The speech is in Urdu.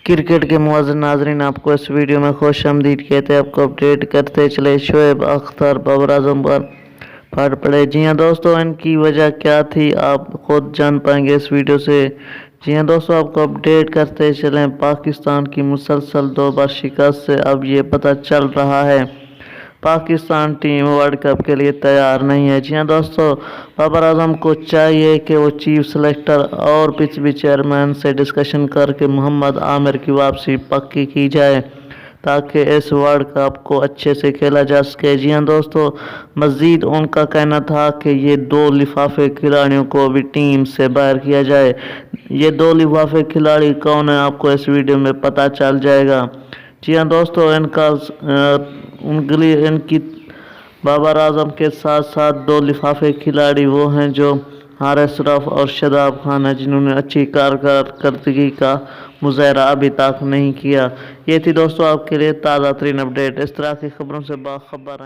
کرکٹ کے معزز ناظرین، آپ کو اس ویڈیو میں خوش آمدید کہتے ہیں۔ آپ کو اپڈیٹ کرتے چلے شعیب اختر بابر اعظم پر پھٹ پڑے۔ جی ہاں دوستو، ان کی وجہ کیا تھی آپ خود جان پائیں گے اس ویڈیو سے۔ جی ہاں دوستو، آپ کو اپڈیٹ کرتے چلیں۔ پاکستان کی مسلسل 2 بار شکست سے اب یہ پتہ چل رہا ہے پاکستان ٹیم ورلڈ کپ کے لیے تیار نہیں ہے۔ جی ہاں دوستو، بابر اعظم کو چاہیے کہ وہ چیف سلیکٹر اور پچ بھی چیئرمین سے ڈسکشن کر کے محمد عامر کی واپسی پکی کی جائے تاکہ اس ورلڈ کپ کو اچھے سے کھیلا جا سکے۔ جی ہاں دوستو، مزید ان کا کہنا تھا کہ یہ 2 لفافے کھلاڑیوں کو بھی ٹیم سے باہر کیا جائے۔ یہ 2 لفافے کھلاڑی کون ہیں آپ کو اس ویڈیو میں پتہ چل جائے گا۔ جی ہاں دوستو، ان کی بابر اعظم کے ساتھ ساتھ 2 لفافے کھلاڑی وہ ہیں جو حارث رف اور شاداب خان ہیں، جنہوں نے اچھی کارکردگی کا مظاہرہ ابھی تک نہیں کیا۔ یہ تھی دوستو آپ کے لیے تازہ ترین اپڈیٹ۔ اس طرح کی خبروں سے باخبر